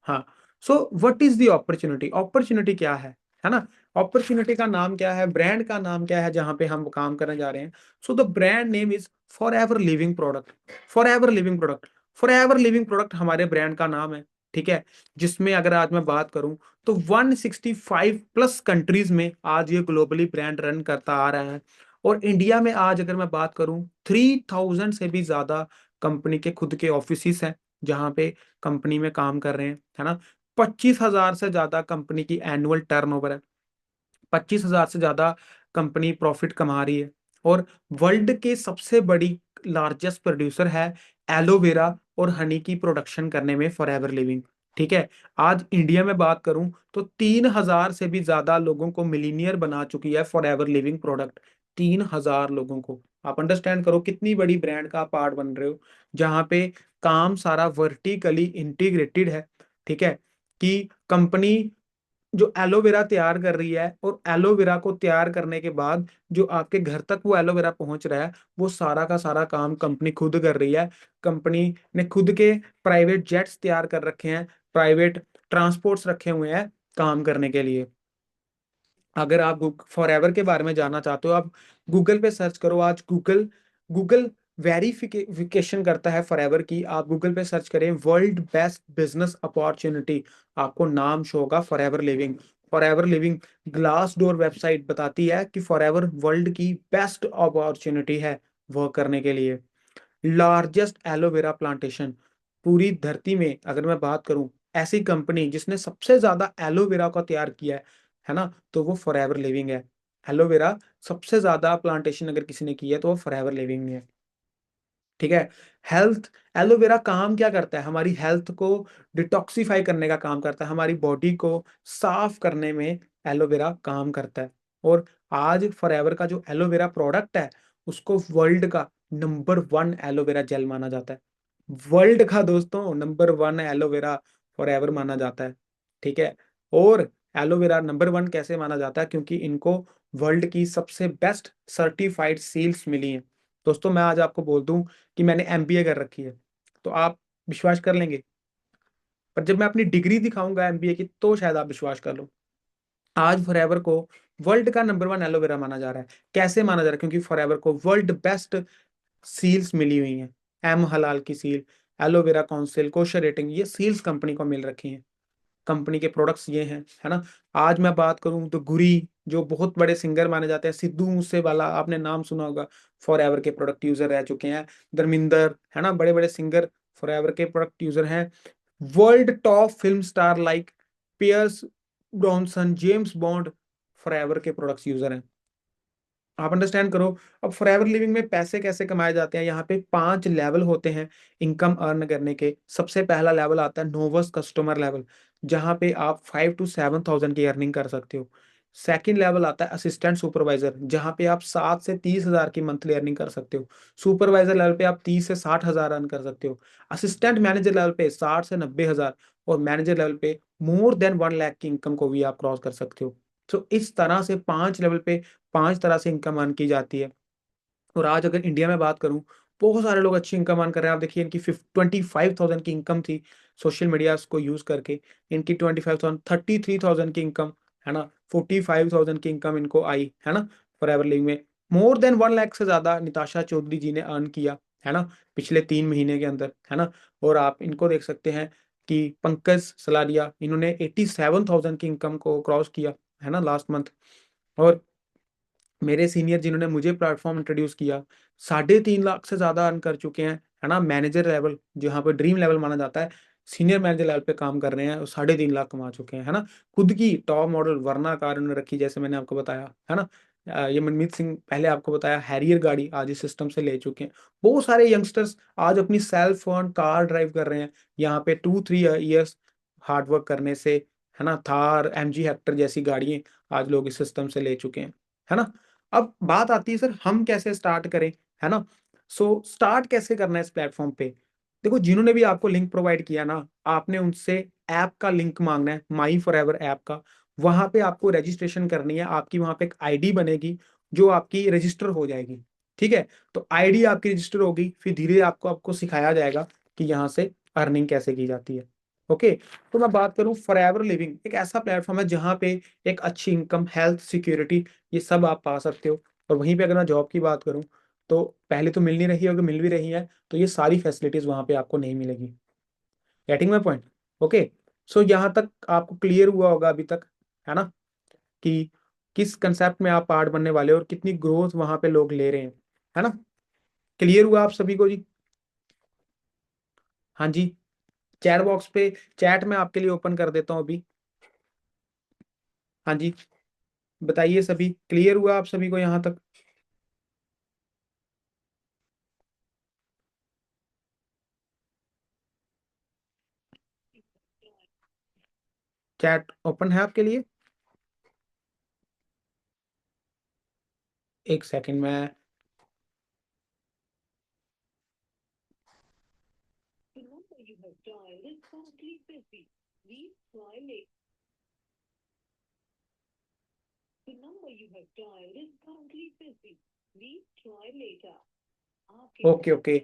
हाँ। So what is the opportunity, opportunity क्या है ना? अपॉर्चुनिटी का नाम क्या है, ब्रांड का नाम क्या है जहां पे हम काम करने जा रहे हैं? So the brand name is for ever living product. For ever living product. For ever living product हमारे ब्रांड का नाम है। ठीक है। जिसमें अगर आज मैं बात करूं तो 165 प्लस कंट्रीज में आज ये ग्लोबली ब्रांड रन करता आ रहा है। और इंडिया में आज अगर मैं बात करूं, 3000 से भी ज्यादा कंपनी के खुद के ऑफिस हैं जहां पे कंपनी में काम कर रहे हैं, है ना? 25,000 से ज्यादा कंपनी की एनुअल टर्नओवर है। 25,000 से ज्यादा कंपनी प्रॉफिट कमा रही है। और वर्ल्ड के सबसे बड़ी लार्जेस्ट प्रोड्यूसर है एलोवेरा और हनी की प्रोडक्शन करने में फॉरएवर लिविंग। ठीक है। आज इंडिया में बात करूं तो 3,000 से भी ज्यादा लोगों को मिलीनियर बना चुकी है फॉरएवर लिविंग प्रोडक्ट। 3,000 लोगों को। आप अंडरस्टैंड करो कितनी बड़ी ब्रांड का पार्ट बन रहे हो, जहां पे काम सारा वर्टिकली इंटीग्रेटेड है। ठीक है। कि कंपनी जो एलोवेरा तैयार कर रही है, और एलोवेरा को तैयार करने के बाद जो आपके घर तक वो एलोवेरा पहुंच रहा है, वो सारा का सारा काम कंपनी खुद कर रही है। कंपनी ने खुद के प्राइवेट जेट्स तैयार कर रखे हैं, प्राइवेट ट्रांसपोर्ट्स रखे हुए हैं काम करने के लिए। अगर आप फॉर एवर के बारे में जानना चाहते हो, आप गूगल पे सर्च करो। आज गूगल गूगल वेरिफिकेशन करता है फॉर एवर की। आप गूगल पे सर्च करें वर्ल्ड बेस्ट बिजनेस अपॉर्चुनिटी, आपको नाम शो होगा for ever living. For ever living glass door website बताती है कि फॉर एवर वर्ल्ड की बेस्ट अपॉर्चुनिटी है वर्क करने के लिए। लार्जेस्ट एलोवेरा प्लांटेशन पूरी धरती में अगर मैं बात करूं, ऐसी कंपनी जिसने सबसे ज्यादा एलोवेरा का तैयार किया है ना, तो वो फॉरएवर लिविंग है। एलोवेरा सबसे ज्यादा प्लांटेशन अगर किसी ने की है तो वो फॉरएवर लिविंग है। ठीक है। हेल्थ, एलोवेरा काम क्या करता है, हमारी हेल्थ को डिटॉक्सिफाई करने का काम करता है, हमारी बॉडी को साफ करने में एलोवेरा काम करता है। और आज फॉरएवर का जो एलोवेरा प्रोडक्ट है, उसको वर्ल्ड का नंबर 1 एलोवेरा जेल माना जाता है। वर्ल्ड का दोस्तों नंबर 1 एलोवेरा फॉरएवर माना जाता है। ठीक है। और एलोवेरा नंबर 1 कैसे माना जाता है? क्योंकि इनको वर्ल्ड की सबसे बेस्ट सर्टिफाइड सील्स मिली हैं। दोस्तों मैं आज आपको बोल दूं कि मैंने एमबीए कर रखी है, तो आप विश्वास कर लेंगे? पर जब मैं अपनी डिग्री दिखाऊंगा एमबीए की, तो शायद आप विश्वास कर लो। आज फॉरएवर को वर्ल्ड का नंबर 1 एलोवेरा माना जा रहा है। कैसे माना जा रहा है? क्योंकि फॉरएवर को वर्ल्ड बेस्ट सील्स मिली हुई हैं। एम हलाल की seal, aloe vera council, kosher rating, ये सील्स कंपनी को मिल रखी हैं। कंपनी के प्रोडक्ट्स ये हैं, है ना? आज मैं बात करूं तो गुरी, जो बहुत बड़े सिंगर माने जाते हैं, सिद्धू मूसेवाला आपने नाम सुना होगा, फॉर एवर के प्रोडक्ट यूजर रह चुके हैं। धर्मिंदर, है ना, बड़े बड़े सिंगर फॉर एवर के प्रोडक्ट यूजर हैं। World top film star like Pierce Brosnan, James Bond forever के प्रोडक्ट्स यूजर हैं। आप अंडरस्टैंड करो। अब फॉरएवर लिविंग में पैसे कैसे कमाए जाते हैं, यहाँ पे 5 लेवल होते हैं इनकम अर्न करने के। सबसे पहला लेवल आता है नोवस कस्टमर लेवल। जहाँ पे आप 5 to 7 thousand की अर्निंग कर सकते हो। सेकंड लेवल आता है असिस्टेंट सुपरवाइजर, जहाँ पे आप 7 से 30 हजार की मंथली अर्निंग कर सकते हो। सुपरवाइजर लेवल पे आप 30 से 60 हजार अर्न कर सकते हो। असिस्टेंट मैनेजर लेवल पे 60 से 90 हजार, और मैनेजर लेवल पे मोर देन 1 लाख की इनकम को भी आप क्रॉस कर सकते हो। तो इस तरह से 5 लेवल पे 5 तरह से इनकम अर्न की जाती है। और आज अगर इंडिया में बात करूं, बहुत सारे लोग अच्छी इनकम अर्न कर रहे हैं। आप देखिए, इनकी 25,000 की इनकम थी सोशल मीडिया को यूज करके। इनकी 25,000, 33,000 की इनकम, है ना, 45,000 की इनकम इनको आई, है ना, फॉरएवर लिविंग में। मोर देन 1 लाख से ज्यादा निताशा चौधरी जी ने अर्न किया, है ना, पिछले 3 महीने के अंदर, है ना। और आप इनको देख सकते हैं कि पंकज सलारिया, इन्होंने 87,000 की इनकम को क्रॉस किया, है ना, लास्ट मंथ। और मेरे सीनियर जिन्होंने मुझे प्लेटफॉर्म इंट्रोड्यूस किया, 3.5 लाख से ज्यादा अर्न कर चुके हैं, है ना। मैनेजर लेवल, जहाँ पे ड्रीम लेवल माना जाता है, सीनियर मैनेजर लेवल पे काम कर रहे हैं और 3.5 लाख कमा चुके हैं, है ना। खुद की टॉप मॉडल वरना कार उन्होंने रखी, जैसे मैंने आपको बताया, है ना। ये मनमीत सिंह, पहले आपको बताया, हैरियर गाड़ी आज इस सिस्टम से ले चुके हैं। बहुत सारे यंगस्टर्स आज अपनी सेल्फ ओन कार ड्राइव कर रहे हैं, यहाँ पे 2-3 ईयर्स हार्डवर्क करने से, है ना। थार, MG हेक्टर जैसी गाड़ियां आज लोग इस सिस्टम से ले चुके हैं, है ना। अब बात आती है, सर हम कैसे स्टार्ट करें, है ना। सो स्टार्ट कैसे करना है इस प्लेटफॉर्म पे। देखो, जिन्होंने भी आपको लिंक प्रोवाइड किया ना, आपने उनसे ऐप का लिंक मांगना है, माई फॉरएवर ऐप का। वहां पे आपको रजिस्ट्रेशन करनी है, आपकी वहां पे एक आईडी बनेगी जो आपकी रजिस्टर हो जाएगी। ठीक है, तो आईडी आपकी रजिस्टर होगी, फिर धीरे आपको आपको सिखाया जाएगा कि यहाँ से अर्निंग कैसे की जाती है। ओके, तो मैं बात करूँ, फॉरएवर लिविंग एक ऐसा प्लेटफॉर्म है जहाँ पे एक अच्छी इनकम, हेल्थ, सिक्योरिटी, ये सब आप पा सकते हो। और वहीं पे अगर मैं जॉब की बात करूं, तो पहले तो मिल नहीं रही है, अगर मिल भी रही है तो ये सारी फैसिलिटीज वहां पे आपको नहीं मिलेगी। Getting my point? ओके, सो यहाँ तक आपको क्लियर हुआ होगा अभी तक, है ना, कि किस कंसेप्ट में आप पार्ट बनने वाले हो और कितनी ग्रोथ वहां पे लोग ले रहे हैं, है ना। क्लियर हुआ आप सभी को जी? हाँ जी। चैट बॉक्स पे चैट में आपके लिए ओपन कर देता हूँ अभी। हाँ जी, बताइए, सभी क्लियर हुआ आप सभी को यहाँ तक? चैट ओपन है आपके लिए? एक सेकंड में। ओके ओके,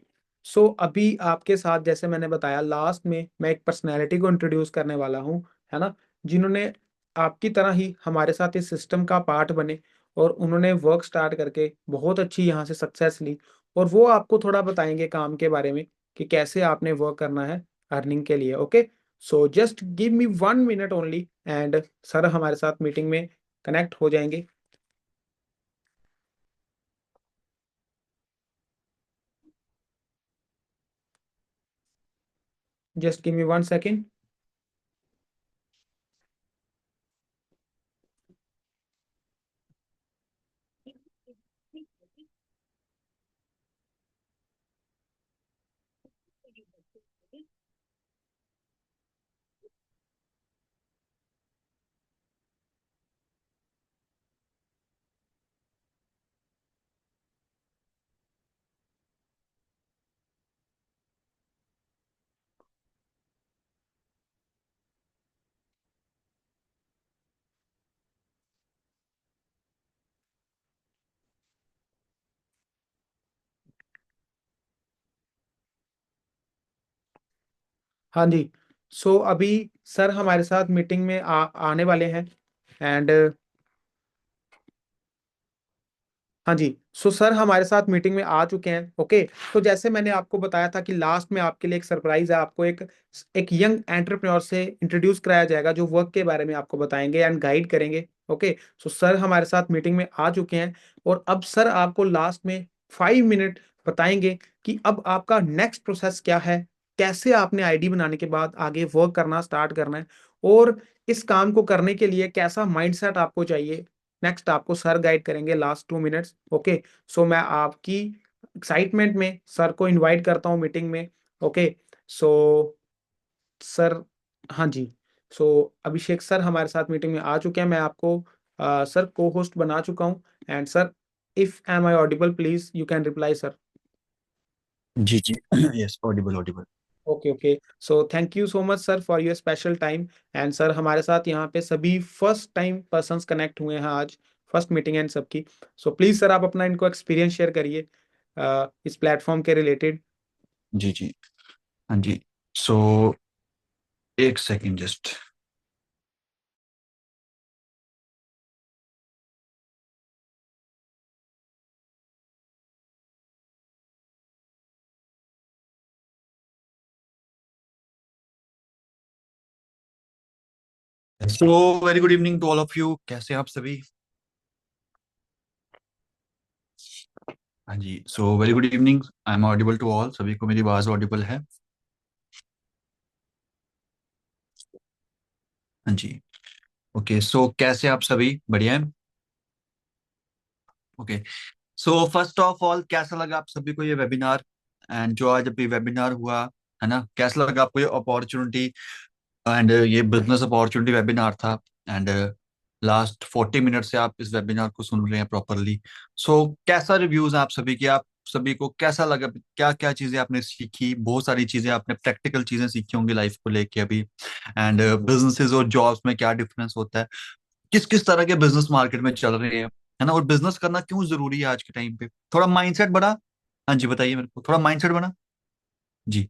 सो अभी आपके साथ, जैसे मैंने बताया लास्ट में, मैं एक पर्सनैलिटी को इंट्रोड्यूस करने वाला हूँ, है ना, जिन्होंने आपकी तरह ही हमारे साथ इस सिस्टम का पार्ट बने और उन्होंने वर्क स्टार्ट करके बहुत अच्छी यहाँ से सक्सेस ली। और वो आपको थोड़ा बताएंगे काम के बारे में कि कैसे आपने वर्क करना है अर्निंग के लिए। Okay, so just give me 1 minute only, and sir हमारे साथ मीटिंग में कनेक्ट हो जाएंगे। Just give me 1 second. हाँ जी, सो अभी सर हमारे साथ मीटिंग में आने वाले हैं, एंड हाँ जी, सो सर हमारे साथ मीटिंग में आ चुके हैं। ओके, तो जैसे मैंने आपको बताया था कि लास्ट में आपके लिए एक सरप्राइज है, आपको एक एक यंग एंटरप्रेन्योर से इंट्रोड्यूस कराया जाएगा जो वर्क के बारे में आपको बताएंगे एंड गाइड करेंगे। ओके, सो सर हमारे साथ मीटिंग में आ चुके हैं, और अब सर आपको लास्ट में 5 मिनट बताएंगे कि अब आपका नेक्स्ट प्रोसेस क्या है, कैसे आपने आईडी बनाने के बाद आगे वर्क करना स्टार्ट करना है, और इस काम को करने के लिए कैसा माइंडसेट आपको चाहिए। नेक्स्ट आपको सर गाइड करेंगे लास्ट 2 मिनट्स। ओके, सो मैं आपकी एक्साइटमेंट में सर को इनवाइट करता हूँ मीटिंग में। ओके, सो सर, हाँ जी, सो अभिषेक सर हमारे साथ मीटिंग में आ चुके हैं, मैं आपको सर को होस्ट बना चुका हूँ। And sir, if am I audible, please you can reply sir. जी जी। Yes, audible audible. Okay okay, so thank you so much sir for your special time. And sir हमारे साथ यहाँ पे सभी फर्स्ट टाइम पर्सन्स कनेक्ट हुए हैं आज, फर्स्ट मीटिंग एंड सबकी। सो प्लीज सर आप अपना इनको एक्सपीरियंस शेयर करिए इस प्लेटफॉर्म के रिलेटेड। जी जी। हाँ जी। सो एक second just. So very good evening to all of you, कैसे हैं आप सभी? हाँ जी, so very good evening. I am audible to all, सभी को मेरी आवाज ऑडिबल है? हाँ जी। ओके, सो कैसे हैं आप सभी? बढ़िया है। Okay, so first of all कैसा लगा आप सभी को ये वेबिनार? एंड जो आज अभी वेबिनार हुआ है ना, कैसा लगा आपको ये अपॉर्चुनिटी? एंड ये बिजनेस अपॉर्चुनिटी वेबिनार था। एंड लास्ट 40 मिनट से आप इस वेबिनार को सुन रहे हैं प्रॉपरली। सो कैसा रिव्यूज हैं आप सभी की? आप सभी को कैसा लगा? क्या क्या चीजें आपने सीखी? बहुत सारी चीजें आपने प्रैक्टिकल चीजें सीखी होंगी लाइफ को लेके अभी। एंड बिजनेसेस और जॉब्स में क्या डिफरेंस होता है? किस किस तरह के बिजनेस मार्केट में चल रहे हैं, है ना? और बिजनेस करना क्यों जरूरी है आज के टाइम पे? थोड़ा माइंडसेट बड़ा। हाँ जी, बताइए मेरे को, थोड़ा माइंडसेट बना। जी।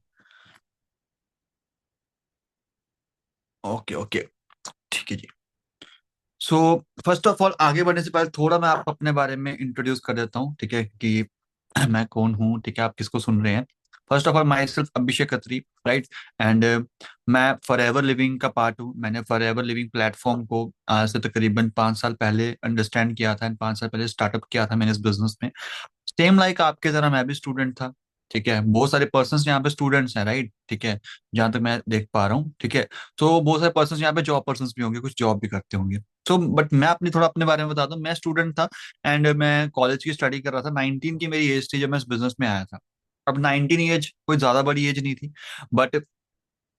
ओके ओके, ठीक है जी। सो फर्स्ट ऑफ ऑल, आगे बढ़ने से पहले थोड़ा मैं आपको अपने बारे में इंट्रोड्यूस कर देता हूँ, ठीक है? कि मैं कौन हूँ, ठीक है? आप किसको सुन रहे हैं? First of all, my self Abhishek Khatri, right? And मैं फॉर एवर लिविंग का पार्ट हूँ। मैंने फॉर एवर लिविंग प्लेटफॉर्म को आज से तकरीबन 5 साल पहले अंडरस्टैंड किया था एंड 5 साल पहले स्टार्टअप किया था मैंने इस बिजनेस में। सेम लाइक आपके तरह मैं भी स्टूडेंट था, ठीक है? बहुत सारे पर्सन यहाँ पे स्टूडेंट्स हैं, राइट? ठीक है, जहां तक मैं देख पा रहा हूँ, ठीक है? तो बहुत सारे पर्सन यहाँ पे जॉब पर्सन भी होंगे, कुछ जॉब भी करते होंगे। तो बट मैं अपनी थोड़ा अपने बारे में बता दूं, मैं स्टूडेंट था एंड मैं कॉलेज की स्टडी कर रहा था। 19 की मेरी एज थी जब मैं इस बिजनेस में आया था। अब 19 एज कोई ज्यादा बड़ी एज नहीं थी, बट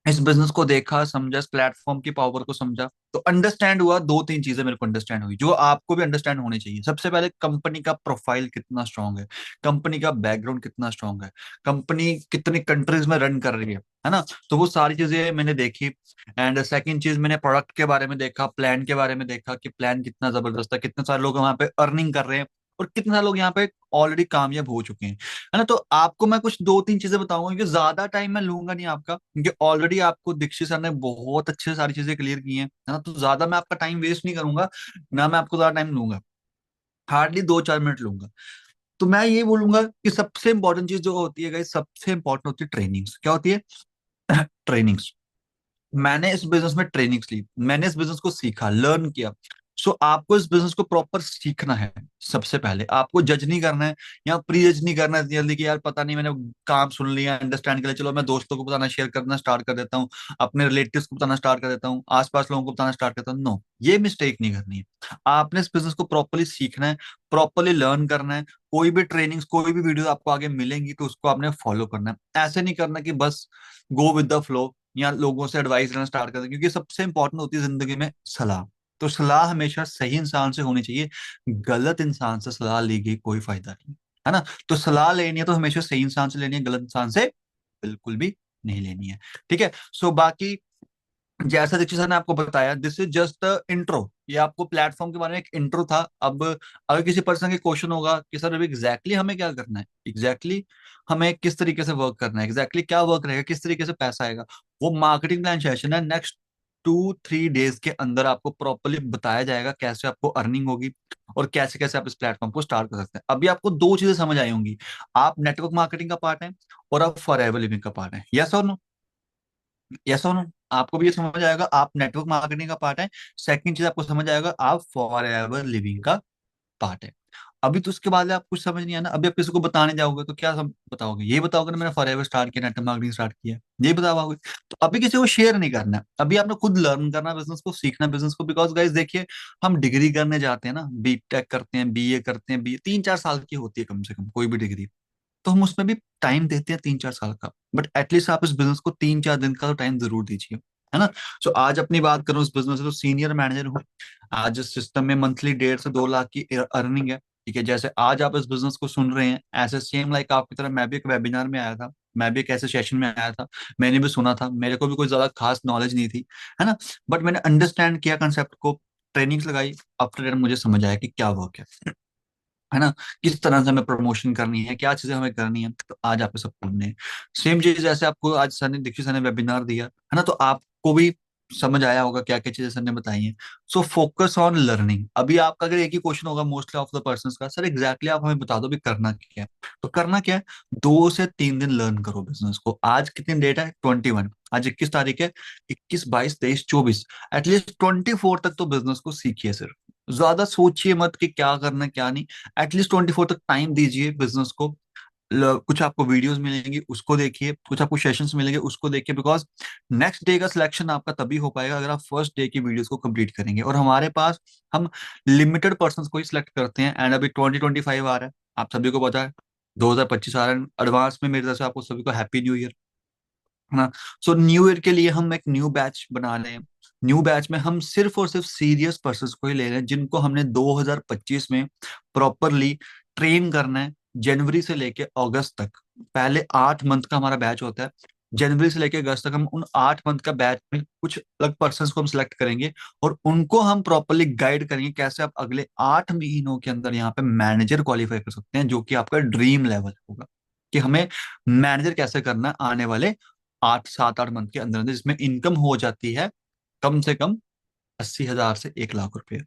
इस बिजनेस को देखा, समझा, इस प्लेटफॉर्म की पावर को समझा, तो अंडरस्टैंड हुआ। दो तीन चीजें मेरे को अंडरस्टैंड हुई जो आपको भी अंडरस्टैंड होनी चाहिए। सबसे पहले, कंपनी का प्रोफाइल कितना स्ट्रांग है, कंपनी का बैकग्राउंड कितना स्ट्रांग है, कंपनी कितनी कंट्रीज में रन कर रही है ना? तो वो सारी चीजें मैंने देखी। एंड सेकंड चीज, मैंने प्रोडक्ट के बारे में देखा, प्लान के बारे में देखा कि प्लान कितना जबरदस्त है, कितने सारे लोग वहां पे अर्निंग कर रहे हैं और कितने सारे लोग यहाँ पे ऑलरेडी कामयाब हो चुके हैं, है ना? तो आपको मैं कुछ दो तीन चीजें बताऊंगा क्योंकि ज्यादा टाइम मैं लूंगा नहीं आपका, क्योंकि ऑलरेडी आपको दीक्षित सर ने बहुत अच्छे से सारी चीजें क्लियर की हैं, है ना? तो ज्यादा मैं आपका टाइम वेस्ट नहीं करूंगा, ना मैं आपको ज्यादा टाइम लूंगा। हार्डली 2-4 मिनट लूंगा। तो मैं ये बोलूंगा कि सबसे इंपॉर्टेंट चीज जो होती है गाइस, सबसे इंपॉर्टेंट होती है ट्रेनिंग्स। क्या होती है? ट्रेनिंग्स। मैंने इस बिजनेस में ट्रेनिंग्स ली, मैंने इस बिजनेस को सीखा, लर्न किया। सो आपको इस बिजनेस को प्रॉपर सीखना है। सबसे पहले आपको जज नहीं करना है या प्री जज नहीं करना है जल्दी कि यार पता नहीं, मैंने काम सुन लिया, अंडरस्टैंड कर लिया, चलो मैं दोस्तों को बताना, शेयर करना स्टार्ट कर देता हूँ, अपने रिलेटिव्स को बताना स्टार्ट कर देता हूँ, आसपास लोगों को बताना स्टार्ट करता हूँ। नो, ये मिस्टेक नहीं करनी है। आपने इस बिजनेस को प्रॉपरली सीखना है, प्रॉपरली लर्न करना है। कोई भी ट्रेनिंग्स, कोई भी वीडियो आपको आगे मिलेंगी तो उसको आपने फॉलो करना है। ऐसे नहीं करना कि बस गो विद द फ्लो या लोगों से एडवाइस लेना स्टार्ट कर दें, क्योंकि सबसे इंपॉर्टेंट होती है जिंदगी में सलाह। तो सलाह हमेशा सही इंसान से होनी चाहिए। गलत इंसान से सलाह ली गई कोई फायदा नहीं, है ना? तो सलाह लेनी है तो हमेशा सही इंसान से लेनी है, गलत इंसान से बिल्कुल भी नहीं लेनी है, ठीक है? सो बाकी जैसा दीक्षित सर ने आपको बताया, दिस इज जस्ट इंट्रो। ये आपको प्लेटफॉर्म के बारे में एक इंट्रो था। अब अगर किसी पर्सन के क्वेश्चन होगा कि सर अभी एग्जैक्टली हमें क्या करना है, एग्जैक्टली हमें किस तरीके से वर्क करना है, एग्जैक्टली क्या वर्क रहेगा, किस तरीके से पैसा आएगा, वो मार्केटिंग प्लान सेशन है। नेक्स्ट 2-3 डेज के अंदर आपको प्रॉपरली बताया जाएगा कैसे आपको अर्निंग होगी और कैसे कैसे आप इस प्लेटफॉर्म को स्टार्ट कर सकते हैं। अभी आपको दो चीजें समझ आई होंगी, आप नेटवर्क मार्केटिंग का पार्ट है और आप फॉर एवर लिविंग का पार्ट है। यस और नो? यस और नो? आपको भी ये समझ आएगा आप नेटवर्क मार्केटिंग का पार्ट है। सेकंड चीज आपको समझ आएगा आप फॉर एवर लिविंग का पार्ट है। अभी तो उसके बाद आप कुछ समझ नहीं आना, अभी आप किसी को बताने जाओगे तो क्या बताओगे? ये बताओगे ना मैंने फॉर एवर स्टार्ट किया, नेटवर्क मार्केटिंग स्टार्ट किया, ये बताओगे। तो अभी किसी को शेयर नहीं करना, अभी आपने खुद लर्न करना बिजनेस को, सीखना बिजनेस को। बिकॉज गाइस देखिए, हम डिग्री करने जाते हैं ना, बी टेक करते हैं, बीए करते हैं, बी 3-4 साल की होती है कम से कम कोई भी डिग्री, तो हम उसमें भी टाइम देते हैं 3-4 साल का। बट एटलीस्ट आप इस बिजनेस को 3-4 दिन का तो टाइम जरूर दीजिए। है ना। सो आज अपनी बात करूं इस बिजनेस से, तो सीनियर मैनेजर हूँ। आज इस सिस्टम में मंथली 1.5 से 2 लाख की अर्निंग है। ठीक है, जैसे आज आप इस बिजनेस को सुन रहे हैं, ऐसे सेम लाइक आपकी तरह मैं भी एक वेबिनार में आया था, मैं भी एक ऐसे सेशन में आया था, मैंने भी सुना था, मेरे को भी कोई ज्यादा खास नॉलेज नहीं थी, है ना। बट मैंने अंडरस्टैंड किया कंसेप्ट को, ट्रेनिंग्स लगाई, आफ्टर दैट मुझे समझ आया कि क्या वर्क है ना, किस तरह से हमें प्रमोशन करनी है, क्या चीजें हमें करनी है। तो आज आपको सब पढ़ने हैं। सेम चीज जैसे आपको आज सर ने, दीक्षित सर ने वेबिनार दिया है ना, तो आपको भी समझ आया होगा क्या क्या चीजें सर ने बताई हैं। So focus on learning. अभी आपका अगर एक ही क्वेश्चन होगा मोस्टली ऑफ द पर्सन का, सर एग्जैक्टली आप हमें बता दो भी करना क्या है। तो करना क्या है, 2 से 3 दिन लर्न करो बिजनेस को। आज कितनी डेट है, 21, आज 21 तारीख है। 21, 22, 23, 24, एटलीस्ट 24 तक तो बिजनेस को सीखिए सर। ज्यादा सोचिए मत कि क्या करना है क्या नहीं। एटलीस्ट 24 तक टाइम दीजिए बिजनेस को। कुछ आपको वीडियोस मिलेंगी उसको देखिए, कुछ आपको सेशंस मिलेंगे उसको देखिए, बिकॉज नेक्स्ट डे का सिलेक्शन आपका तभी हो पाएगा अगर आप फर्स्ट डे की वीडियोस को कंप्लीट करेंगे। और हमारे पास हम लिमिटेड पर्सन को ही सिलेक्ट करते हैं, एंड अभी 2025 आ रहा है, आप सभी को पता है। 2025 आ रहा है, एडवांस में मेरी तरफ से आपको सभी को हैप्पी न्यू ईयर, है ना। सो न्यू ईयर के लिए हम एक न्यू बैच बना रहे हैं। न्यू बैच में हम सिर्फ और सिर्फ सीरियस पर्सन को ही ले रहे हैं, जिनको हमने 2025 में प्रॉपरली ट्रेन करना है, जनवरी से लेके अगस्त तक। पहले 8 मंथ का हमारा बैच होता है। जनवरी से लेके अगस्त तक हम उन 8 मंथ का बैच में कुछ अलग पर्सन को हम सिलेक्ट करेंगे, और उनको हम प्रॉपरली गाइड करेंगे कैसे आप अगले 8 महीनों के अंदर यहाँ पे मैनेजर क्वालिफाई कर सकते हैं, जो कि आपका ड्रीम लेवल होगा, कि हमें मैनेजर कैसे करना है आने वाले 8, 7, 8 मंथ के अंदर अंदर, जिसमें इनकम हो जाती है कम से कम 80,000 से 1 लाख रुपए।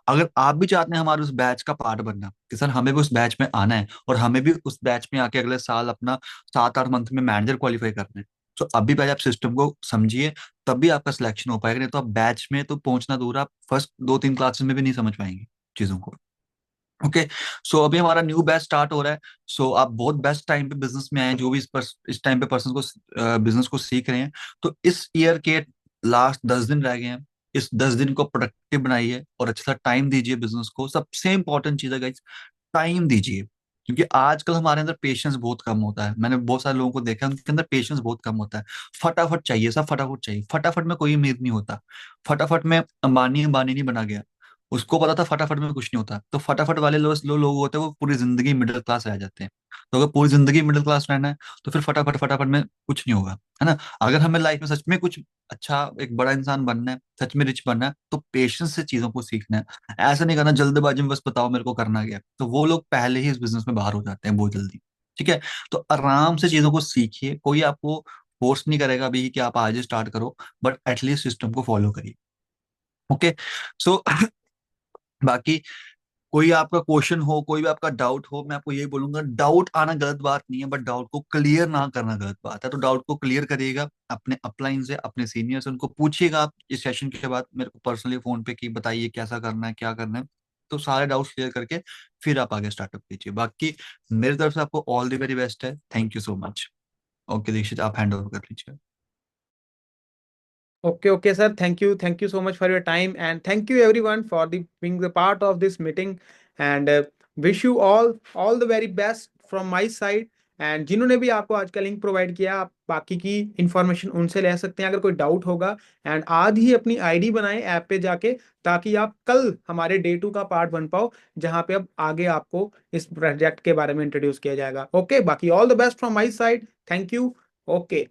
अगर आप भी चाहते हैं हमारे उस बैच का पार्ट बनना, कि सर हमें भी उस बैच में आना है और हमें भी उस बैच में आके अगले साल अपना 7, 8 मंथ में मैनेजर क्वालिफाई करना है, तो अभी पहले आप सिस्टम को समझिए, तभी आपका सिलेक्शन हो पाएगा। नहीं तो आप बैच में तो पहुंचना दूर, आप फर्स्ट 2, 3 क्लासेस में भी नहीं समझ पाएंगे चीजों को। ओके। सो अभी हमारा न्यू बैच स्टार्ट हो रहा है। सो आप बहुत बेस्ट टाइम पे बिजनेस में आए हैं, जो भी इस टाइम पे पर्सन को बिजनेस को सीख रहे हैं। तो इस ईयर के लास्ट 10 दिन रह गए हैं। इस 10 दिन को प्रोडक्टिव बनाइए और अच्छा टाइम दीजिए बिजनेस को। सबसे इंपॉर्टेंट चीज है गाइस, टाइम दीजिए। क्योंकि आजकल हमारे अंदर पेशेंस बहुत कम होता है, मैंने बहुत सारे लोगों को देखा है उनके अंदर पेशेंस बहुत कम होता है। फटाफट चाहिए, सब फटाफट चाहिए, फटाफट में कोई उम्मीद नहीं होता। फटाफट में अंबानी अंबानी नहीं बना गया, उसको पता था फटाफट में कुछ नहीं होता। तो फटाफट वाले लोग होते हैं वो पूरी जिंदगी मिडिल क्लास रह जाते हैं। तो अगर पूरी जिंदगी मिडिल क्लास रहना है, तो फिर फटाफट फटाफट में कुछ नहीं होगा, है ना। अगर हमें लाइफ में सच में कुछ अच्छा एक बड़ा इंसान बनना है, सच में रिच बनना है, तो पेशेंस से चीजों को सीखना है। ऐसा नहीं करना जल्दबाजी में बस बताओ मेरे को करना क्या है। तो वो लोग पहले ही इस बिजनेस में बाहर हो जाते हैं बहुत जल्दी। ठीक है। तो आराम से चीजों को सीखिए, कोई आपको फोर्स नहीं करेगा अभी कि आप आज स्टार्ट करो, बट एटलीस्ट सिस्टम को फॉलो करिए। ओके। सो बाकी कोई आपका क्वेश्चन हो, कोई भी आपका डाउट हो, मैं आपको यही बोलूंगा, डाउट आना गलत बात नहीं है, बट डाउट को क्लियर ना करना गलत बात है। तो डाउट को क्लियर करिएगा अपने अपलाइन से, अपने सीनियर से, उनको पूछिएगा आप इस सेशन के बाद मेरे को पर्सनली फोन पे कि बताइए कैसा करना है क्या करना है। तो सारे डाउट्स क्लियर करके फिर आप आगे स्टार्टअप कीजिए। बाकी मेरी तरफ से आपको ऑल द वेरी बेस्ट है। Thank you so much. Okay Dikshit, आप हैंड ओवर कर लीजिए। Okay, sir. Thank you so much for your time, and thank you everyone for the being the part of this meeting. And wish you all the very best from my side. And जिन्होंने भी आपको आज का link provide किया, आप बाकी की information उनसे ले सकते हैं अगर कोई डाउट होगा। एंड आज ही अपनी आईडी बनाएं ऐप पे जाके, ताकि आप कल हमारे डे 2 का पार्ट बन पाओ, जहां पे अब आगे आपको इस प्रोजेक्ट के बारे में इंट्रोड्यूस किया जाएगा। ओके, बाकी all the best from my side. Thank you. Okay.